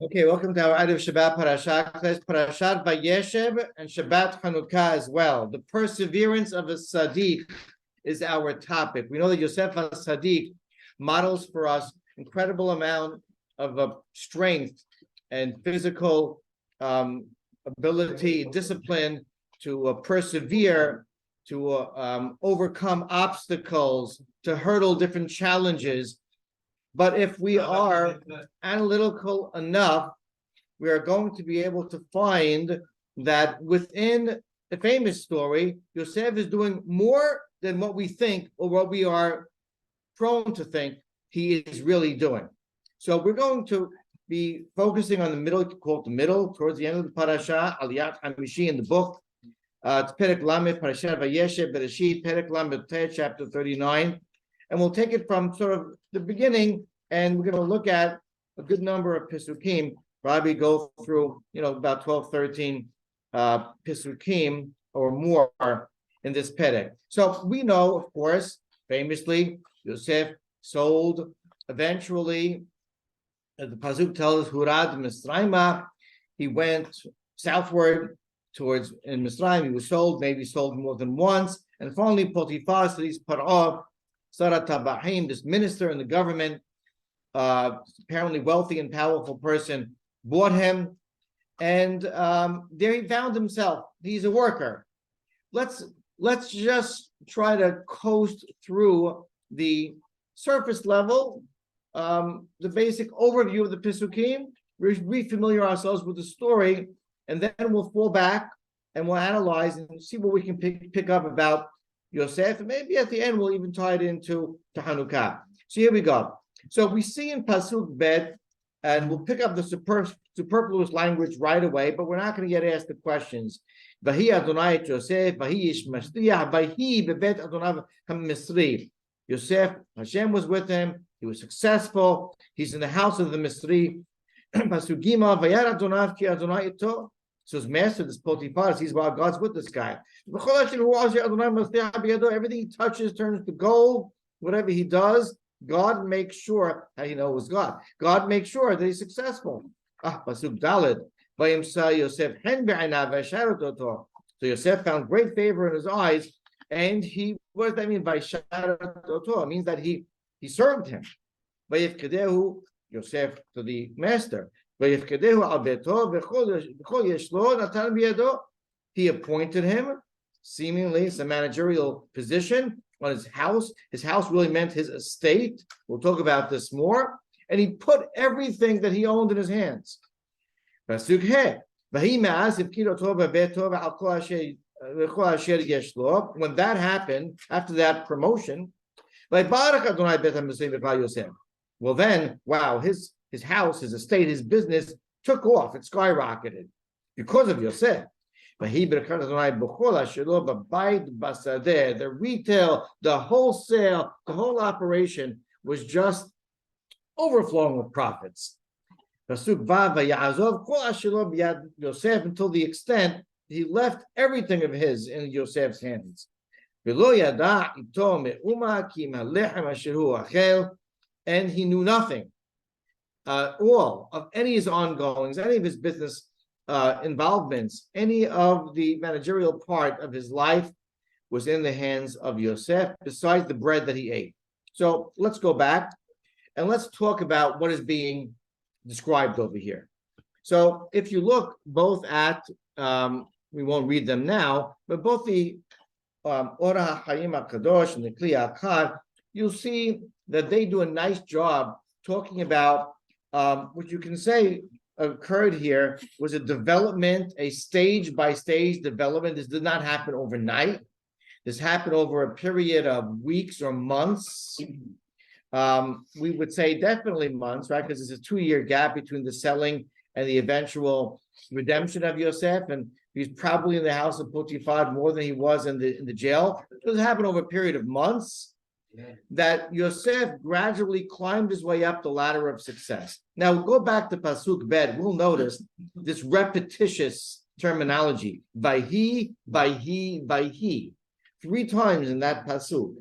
Okay, welcome to our Erev Shabbat Parashat, Parashat Vayesheb and Shabbat Chanukah as well. The perseverance of a Sadiq is our topic. We know that Yosef Sadiq models for us incredible amount of strength and physical ability, discipline to persevere, to overcome obstacles, to hurdle different challenges. But if we are analytical enough, we are going to be able to find that within the famous story, Yosef is doing more than what we think or what we are prone to think he is really doing. So we're going to be focusing on the middle, called the middle, towards the end of the parasha, Aliyat Hamishi in the book. It's Perek Lamed, Parashat Vayesheb, Bereshit, Perek Lamed, chapter 39. And we'll take it from sort of the beginning, and we're going to look at a good number of Pisukim. Rabbi go through, about 12, 13 Pisukim or more in this Perek. So we know, of course, famously, Yosef sold eventually, as the Pasuk tells us, Hurad Misraima, he went southward towards in Misraim. He was sold, maybe sold more than once. And finally, Potiphar, this Par'ah, Sarat Tabahim, this minister in the government, apparently wealthy and powerful person, bought him, and there he found himself. He's a worker. Let's just try to coast through the surface level, the basic overview of the Pisukim, refamiliar ourselves with the story, and then we'll fall back and we'll analyze and see what we can pick up about Yosef, and maybe at the end we'll even tie it into Hanukkah. So here we go. So we see in Pasuk Bet, and we'll pick up the superfluous language right away, but we're not going to get asked the questions. Vahi Adonai et Yosef, Vahi Ish Mashliach, Vahi Bebet Adonai HaMisri. Yosef, Hashem was with him. He was successful. He's in the house of the Misri. Pasuk Gimel, Vayar Adonai ki Adonai ito. So his master, this Potiphar, sees, wow, God's with this guy. Everything he touches turns to gold. Whatever he does, God makes sure, how you know it was God. God makes sure that he's successful. Pasuk Daled. So Yosef found great favor in his eyes, and he, what does that mean by Sharat? It means that he served him. Yosef to the master. He appointed him, seemingly some managerial position on his house. His house really meant his estate. We'll talk about this more. And he put everything that he owned in his hands. When that happened, after that promotion, well then, wow, his house, his estate, his business took off. It skyrocketed because of Yosef. The retail, the wholesale, the whole operation was just overflowing with profits. Until the extent he left everything of his in Yosef's hands. And he knew nothing all of any of his ongoings, any of his business involvements, any of the managerial part of his life was in the hands of Yosef, besides the bread that he ate. So let's go back and let's talk about what is being described over here. So if you look both at, we won't read them now, but both the Orah HaChaim HaKadosh and the Kli HaKar, you'll see that they do a nice job talking about what you can say occurred here was a development, a stage-by-stage development. This did not happen overnight. This happened over a period of weeks or months. We would say definitely months, right? Because there's a 2-year gap between the selling and the eventual redemption of Yosef, and he's probably in the house of Potiphar more than he was in the jail. So this happened over a period of months. That Yosef gradually climbed his way up the ladder of success. Now we'll go back to Pasuk Bet. We'll notice this repetitious terminology. Vayhi, Vayhi, Vayhi. 3 times in that Pasuk.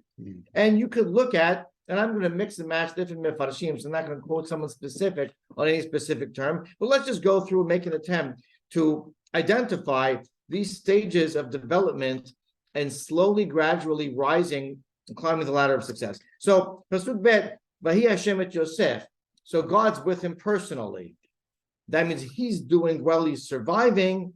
And you could look at and I'm going to mix and match different mefarshim, so I'm not going to quote someone specific on any specific term, but let's just go through and make an attempt to identify these stages of development and slowly, gradually rising and climbing the ladder of success. So, Pasuk Bet, Vahi Hashem et Yosef. So God's with him personally. That means he's doing well, he's surviving,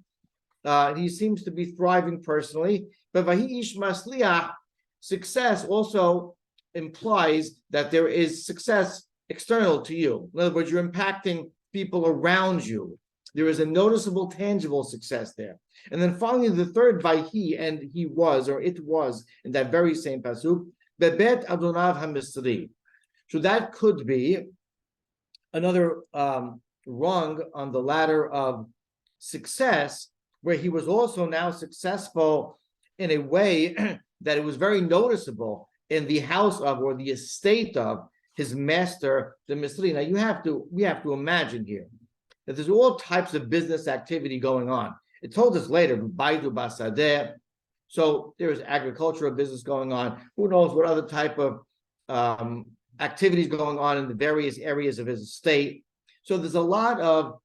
he seems to be thriving personally. But Vahi Ish Masliach, success also implies that there is success external to you. In other words, you're impacting people around you. There is a noticeable, tangible success there. And then finally, the third, Vayhi, and he was, or it was, in that very same pasuk, Bebet Adonav HaMisri. So that could be another rung on the ladder of success, where he was also now successful in a way that it was very noticeable in the house of, or the estate of, his master, the Misri. Now we have to imagine here that there's all types of business activity going on. It told us later, Baidu Basadeh. So there is agricultural business going on. Who knows what other type of activities going on in the various areas of his estate. So there's a lot of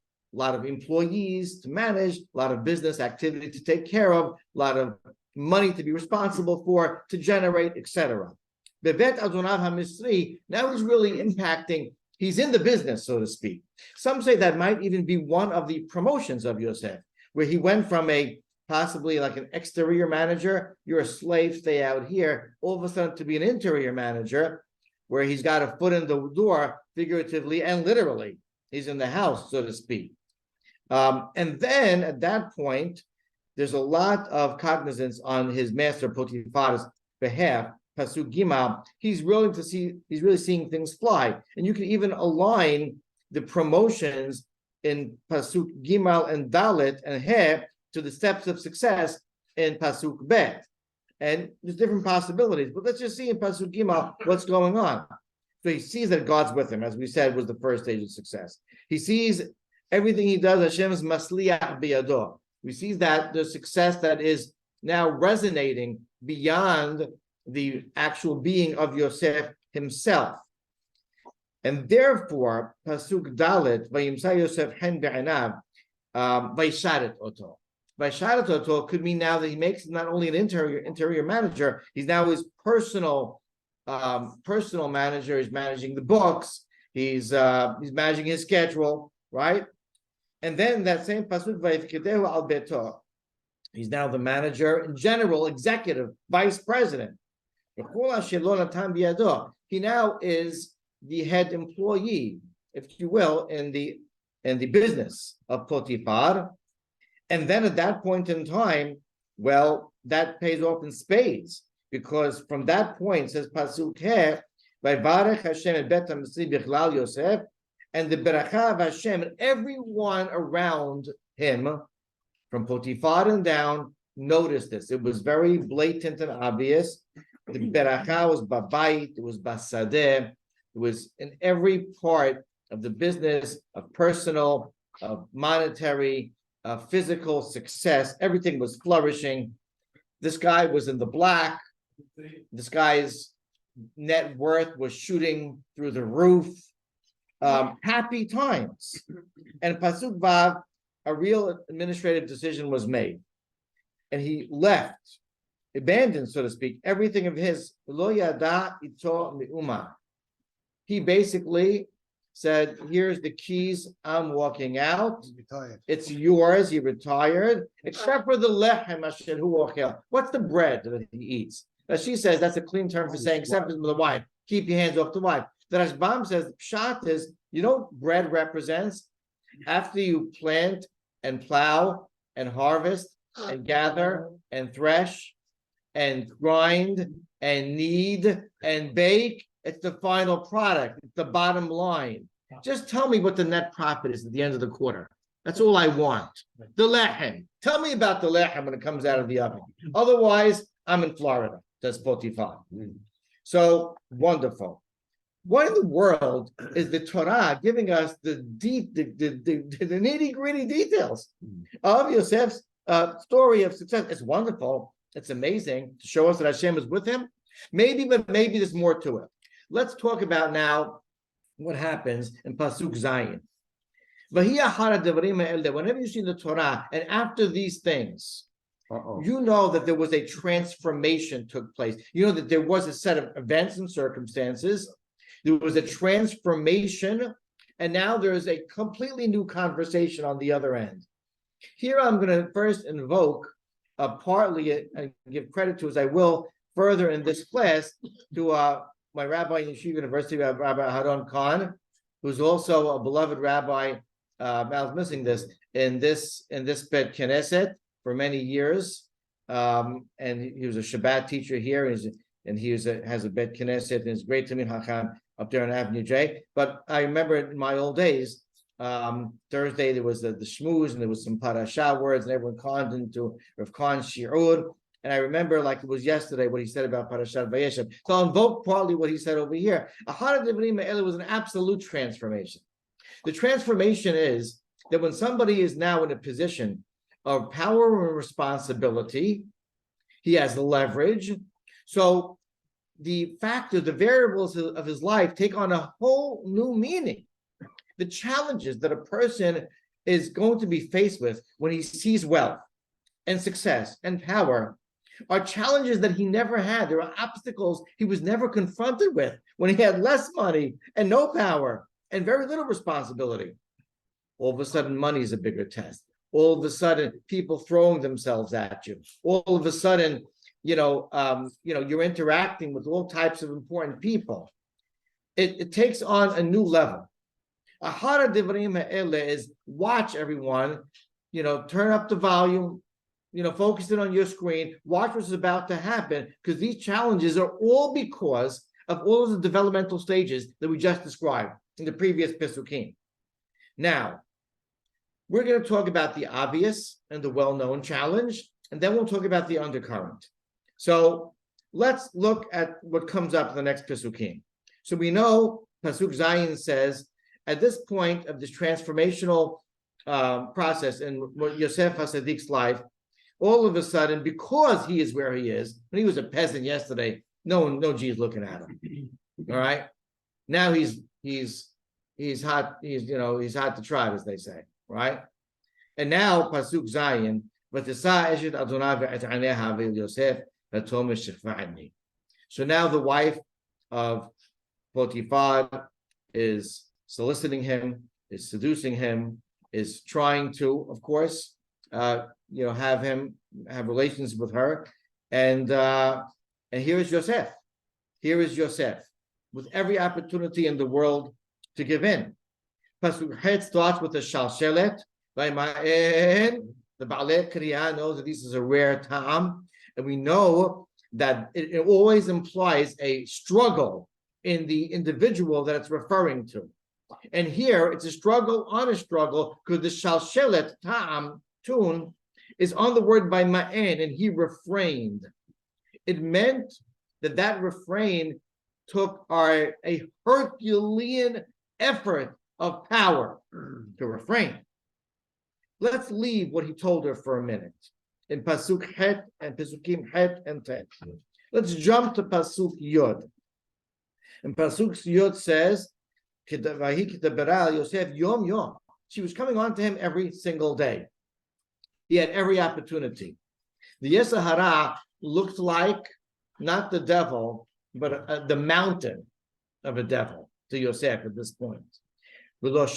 employees to manage, a lot of business activity to take care of, a lot of money to be responsible for, to generate, etc. Bebet Adonav HaMisri, now he's really impacting, he's in the business, so to speak. Some say that might even be one of the promotions of Yosef, where he went from possibly like an exterior manager, you're a slave, stay out here, all of a sudden to be an interior manager, where he's got a foot in the door, figuratively and literally. He's in the house, so to speak. And then at that point, there's a lot of cognizance on his master Potiphar's behalf. Pasuk Gimel, he's really seeing things fly. And you can even align the promotions in Pasuk Gimel and Dalet and He to the steps of success in Pasuk Bet. And there's different possibilities, but let's just see in Pasuk Gimel what's going on. So he sees that God's with him, as we said, was the first stage of success. He sees everything he does, Hashem's masliach biyado. We see that the success that is now resonating beyond the actual being of Yosef himself. And therefore, Pasuk Dalet, Vayimsa Yosef hen be'anav, Vaysharet oto. Vaysharet oto could mean now that he makes not only an interior manager, he's now his personal manager. He's managing the books. He's managing his schedule, right? And then that same pasuk, Vayifkedehu al beto, he's now the manager in general, executive, vice president. He now is the head employee, if you will, in the business of Potiphar. And then at that point in time, well, that pays off in spades, because from that point, says Pasuk He, Vayvarech Hashem et bet HaMisri bichlal Yosef, and the beracha of Hashem and everyone around him, from Potiphar and down, noticed this. It was very blatant and obvious. The beracha was babayit, it was basadeh, it was in every part of the business, of personal, of monetary, of physical success. Everything was flourishing. This guy was in the black. This guy's net worth was shooting through the roof. Happy times. And Pasuk Vav, a real administrative decision was made. And he left, abandoned, so to speak, everything of his. Lo yada ito mi'uma. He basically said, here's the keys, I'm walking out. It's yours. He retired, except for the lechem asher hu ochel. What's the bread that he eats? Now she says that's a clean term for saying, except for the wife. Keep your hands off the wife. The Rashbam says, pshat is, you know what bread represents? After you plant and plow and harvest and gather and thresh and grind and knead and bake, it's the final product. It's the bottom line. Just tell me what the net profit is at the end of the quarter. That's all I want. The lechem. Tell me about the lechem when it comes out of the oven. Otherwise, I'm in Florida. That's Potiphar. So wonderful. What in the world is the Torah giving us the nitty-gritty details of Yosef's story of success? It's wonderful. It's amazing to show us that Hashem is with him. Maybe, but maybe there's more to it. Let's talk about now what happens in Pasuk Zayin. Whenever you see the Torah, and after these things, you know that there was a transformation took place. You know that there was a set of events and circumstances. There was a transformation, and now there is a completely new conversation on the other end. Here I'm going to first invoke partly and give credit to, as I will further in this class, to my rabbi in Yeshiva University, Rabbi Haron Khan, who's also a beloved rabbi. I was missing this in this Bet Knesset for many years, and he was a Shabbat teacher here, and he has a Bet Knesset, and it's great to meet Hacham up there on Avenue J. But I remember in my old days, Thursday there was the shmooze, and there was some Parashat words, and everyone conned into Rav Khan's shiur. And I remember like it was yesterday what he said about Parashat Vayesheb. So I'll invoke partly what he said over here. Ahad Devrim Me'ele was an absolute transformation. The transformation is that when somebody is now in a position of power and responsibility, he has leverage. So the factors, the variables of his life take on a whole new meaning. The challenges that a person is going to be faced with when he sees wealth and success and power are challenges that he never had. There are obstacles he was never confronted with when he had less money and no power and very little responsibility. All of a sudden, money is a bigger test. All of a sudden, people throwing themselves at you. All of a sudden, you're interacting with all types of important people. It takes on a new level. Ahara Divrim Ha'ele is watch everyone, turn up the volume, focus it on your screen, watch what's about to happen, because these challenges are all because of all of the developmental stages that we just described in the previous Pesukim. Now, we're going to talk about the obvious and the well-known challenge, and then we'll talk about the undercurrent. So let's look at what comes up in the next Pesukim. So we know Pasuk Zayin says, at this point of this transformational process in Yosef HaSadik's life, all of a sudden, because he is where he is, when he was a peasant yesterday, no G is looking at him. All right, now he's hot. He's hot to try, as they say. Right, and now Pasuk Zayin, so now the wife of Potiphar is soliciting him, is seducing him, is trying to, of course, have him have relations with her, and here is Yosef. Here is Yosef with every opportunity in the world to give in. Pasuk Het starts with the shalshelet. The Baalei Kriya knows that this is a rare ta'am, and we know that it always implies a struggle in the individual that it's referring to. And here it's a struggle on a struggle, because the shalshelet ta'am tune is on the word by ma'en, and he refrained. It meant that refrain took a Herculean effort of power to refrain. Let's leave what he told her for a minute in Pasuk Het and Pasukim Het and Tet. Let's jump to Pasuk Yod. And Pasuk Yod says, Yosef Yom Yom. She was coming on to him every single day. He had every opportunity. The Yetzer Hara looked like not the devil, but the mountain of a devil to Yosef at this point. Look at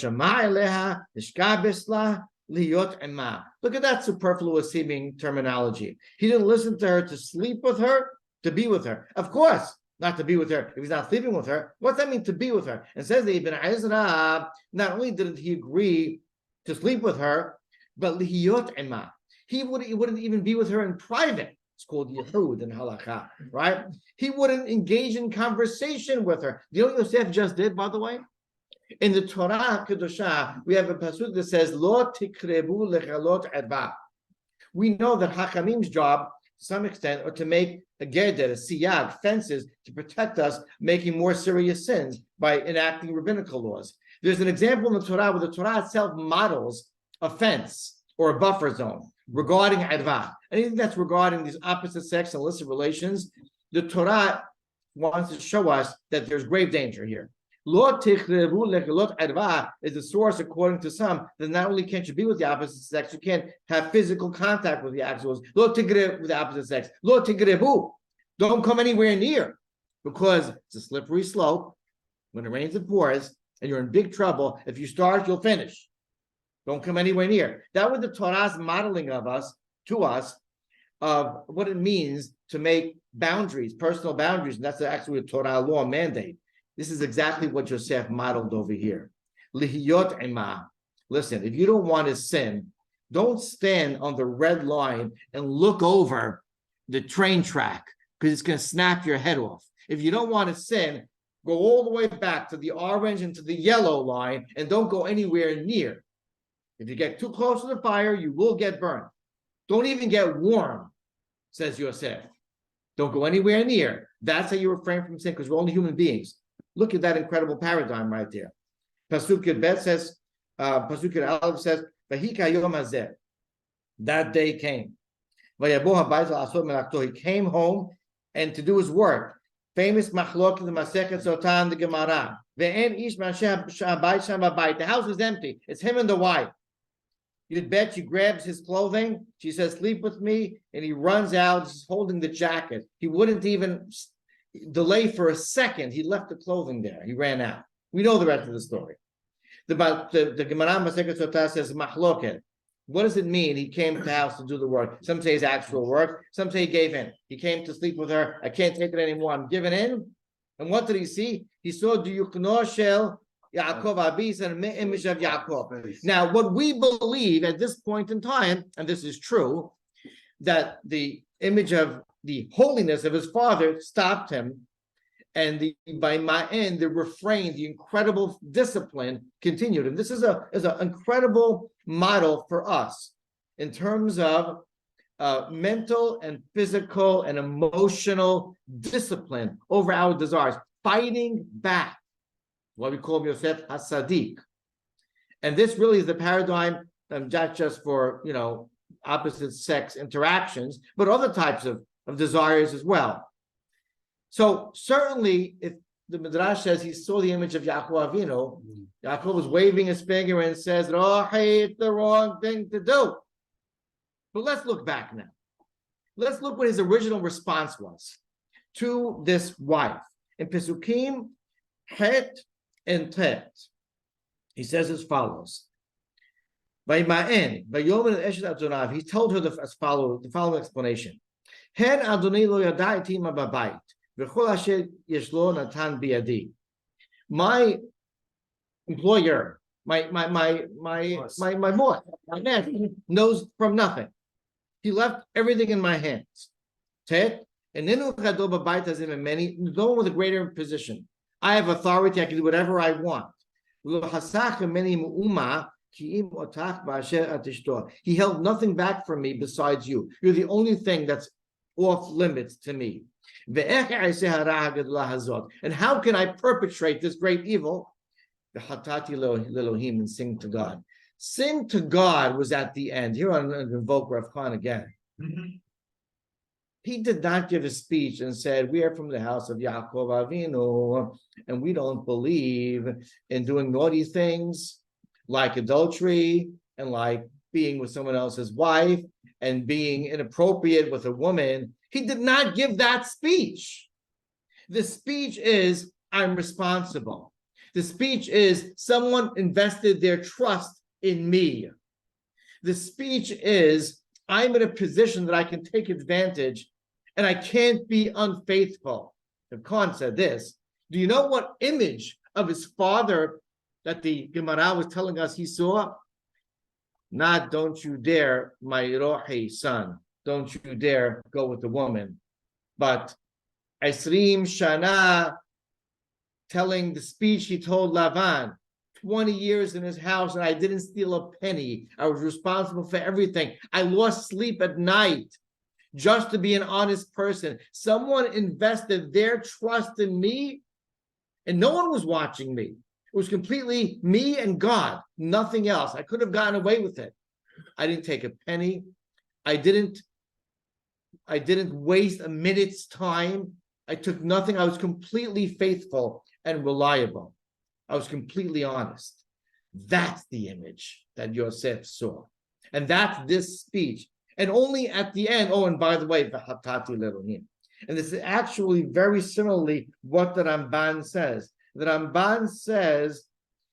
that superfluous seeming terminology. He didn't listen to her to sleep with her, to be with her. Of course, not to be with her if he's not sleeping with her. What's that mean, to be with her? And says that Ibn Ezra, not only didn't he agree to sleep with her, but lihiyot ema. He wouldn't even be with her in private. It's called Yehud in Halakha, right? He wouldn't engage in conversation with her. You know what Yosef just did, by the way? In the Torah Kedusha, we have a pasuk that says, Lo tikrebu lechalot erba. We know that Hachamim's job, to some extent, are to make a geder, a siyag, fences, to protect us, making more serious sins by enacting rabbinical laws. There's an example in the Torah where the Torah itself models a fence or a buffer zone regarding adva. Anything that's regarding these opposite sex and illicit relations, the Torah wants to show us that there's grave danger here. Lo tichrevu legelot erva is the source, according to some, that not only can't you be with the opposite sex, you can't have physical contact with the actuals. Lo tigrev with the opposite sex. Lo tigrevu. Don't come anywhere near, because it's a slippery slope. When it rains, it pours, and you're in big trouble. If you start, you'll finish. Don't come anywhere near. That was the Torah's modeling of us, to us, of what it means to make boundaries, personal boundaries, and that's actually a Torah law mandate. This is exactly what Yosef modeled over here. Lihiyot ema. Listen, if you don't want to sin, don't stand on the red line and look over the train track, because it's going to snap your head off. If you don't want to sin, go all the way back to the orange and to the yellow line, and don't go anywhere near. If you get too close to the fire, you will get burned. Don't even get warm, says Yosef. Don't go anywhere near. That's how you refrain from sin, because we're only human beings. Look at that incredible paradigm right there. Pasuk Yud Bet says, Pasuk Yud Aleph says, Vahika Yom Hazeh. That day came. He came home and to do his work. Famous machlok in the Masechet Sotan, the Gemara. The house is empty. It's him and the wife. You'd bet she grabs his clothing. She says, sleep with me. And he runs out. He's holding the jacket. He wouldn't even delay for a second. He left the clothing there. He ran out. We know the rest of the story. The Gemara Masechet Sotah says, mahloket. What does it mean? He came to the house to do the work. Some say it's actual work. Some say he gave in. He came to sleep with her. I can't take it anymore. I'm giving in. And what did he see? He saw the Yukno Shel Yaakov Abis and the image of Yaakov. Now, what we believe at this point in time, and this is true, that the image of the holiness of his father stopped him, and by ma'en, the refrain, the incredible discipline continued. And this is an incredible model for us in terms of mental and physical and emotional discipline over our desires, fighting back. What we call Yosef HaSadiq. And this really is the paradigm, not just for, opposite sex interactions, but other types of desires as well. So certainly, if the Midrash says he saw the image of Yaakov Avinu, Yaakov was waving his finger and says, oh, hey, it's the wrong thing to do. But let's look back now. Let's look what his original response was to this wife. In Pesukim, Het and Tet, he says as follows. By Ma'en, by Yom Eshet Adonav, he told her the following explanation. Hen Adonai lo yadai tima babayit. My employer, my boss, my man knows from nothing. He left everything in my hands. Tet, and no one with a greater position. I have authority. I can do whatever I want. He held nothing back from me besides you. You're the only thing that's off limits to me. And how can I perpetrate this great evil? And sing to God. Sing to God was at the end. Here I'm going to invoke Rav Khan again. He did not give a speech and said, we are from the house of Yaakov Avinu, and we don't believe in doing naughty things like adultery and like being with someone else's wife and being inappropriate with a woman. He did not give that speech. The speech is, I'm responsible. The speech is, someone invested their trust in me. The speech is, I'm in a position that I can take advantage and I can't be unfaithful. The Khan said this. Do you know what image of his father that the Gemara was telling us he saw? Not, don't you dare, my Rohi son. Don't you dare go with the woman. But Esrim Shana, telling the speech he told Lavan, 20 years in his house and I didn't steal a penny. I was responsible for everything. I lost sleep at night just to be an honest person. Someone invested their trust in me and no one was watching me. It was completely me and God, nothing else. I could have gotten away with it. I didn't take a penny. I didn't waste a minute's time. I took nothing. I was completely faithful and reliable. I was completely honest. That's the image that Yosef saw. And that's this speech. And only at the end, oh, and by the way, v'hatati le'Elohim. And this is actually very similarly what the Ramban says. The Ramban says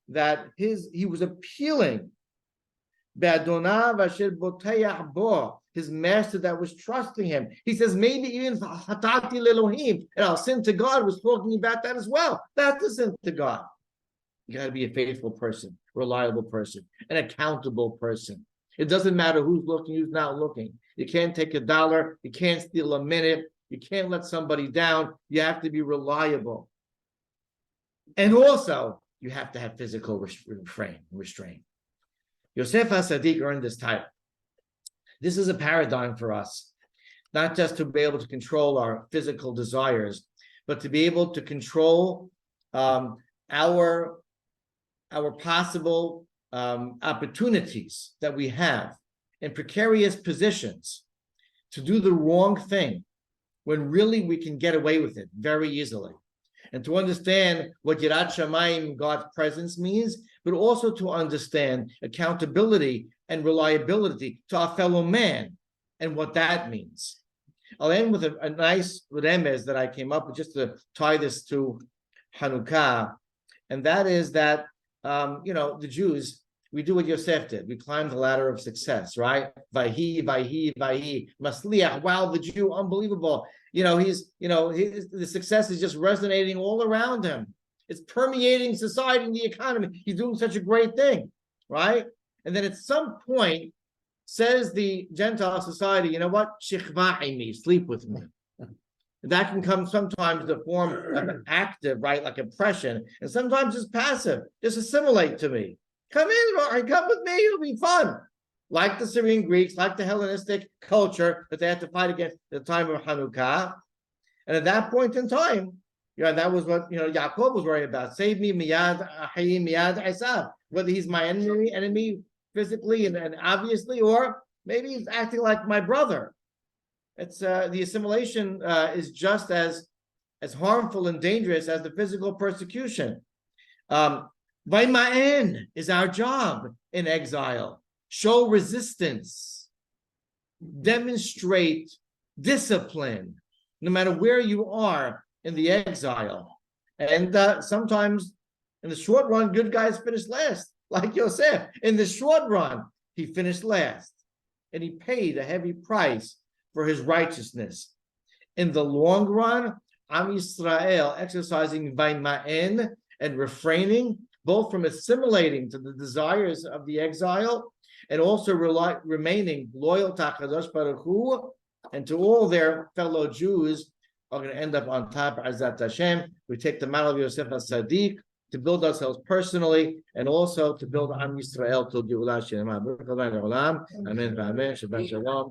that he was appealing be'adonav asher botayach bo, his master that was trusting him. He says maybe even v'hatati le'Elohim, and our sin to God was talking about that as well. That's the sin to God. You got to be a faithful person, reliable person, an accountable person. It doesn't matter who's looking, who's not looking. You can't take $1. You can't steal a minute. You can't let somebody down. You have to be reliable. And also, you have to have physical restraint. Yosef HaSadik earned this title. This is a paradigm for us, not just to be able to control our physical desires, but to be able to control our possible opportunities that we have in precarious positions to do the wrong thing when really we can get away with it very easily. And to understand what Yirat Shamayim, God's presence, means, but also to understand accountability and reliability to our fellow man and what that means. I'll end with a nice remez that I came up with just to tie this to Hanukkah, and that is that the Jews, we do what Yosef did. We climb the ladder of success, right? Vayhi, Masliach. Wow, the Jew, unbelievable. The success is just resonating all around him. It's permeating society and the economy. He's doing such a great thing, right? And then at some point, says the Gentile society, you know what? Shichva'imi, sleep with me. That can come sometimes in the form of active, right, like oppression, and sometimes it's passive. Just assimilate to me. Come with me, it'll be fun. Like the Syrian Greeks, like the Hellenistic culture that they had to fight against at the time of Hanukkah. And at that point in time, that was what Yaakov was worried about. Save me, miyad ahi, miyad Esav. Whether he's my enemy physically and obviously, or maybe he's acting like my brother. It's the assimilation is just as harmful and dangerous as the physical persecution. Vayma'en is our job in exile. Show resistance, demonstrate discipline, no matter where you are in the exile. And sometimes in the short run, good guys finish last, like Yosef. In the short run, he finished last, and he paid a heavy price for his righteousness. In the long run, Am Yisrael exercising Vayma'en and refraining, both from assimilating to the desires of the exile and also remaining loyal to HaKadosh Baruch Hu and to all their fellow Jews, are going to end up on top, Azat Hashem. We take the model of Yosef HaSadik to build ourselves personally and also to build Am Yisrael to Geulah Shelema. Amen. Amen. Shabbat Shalom.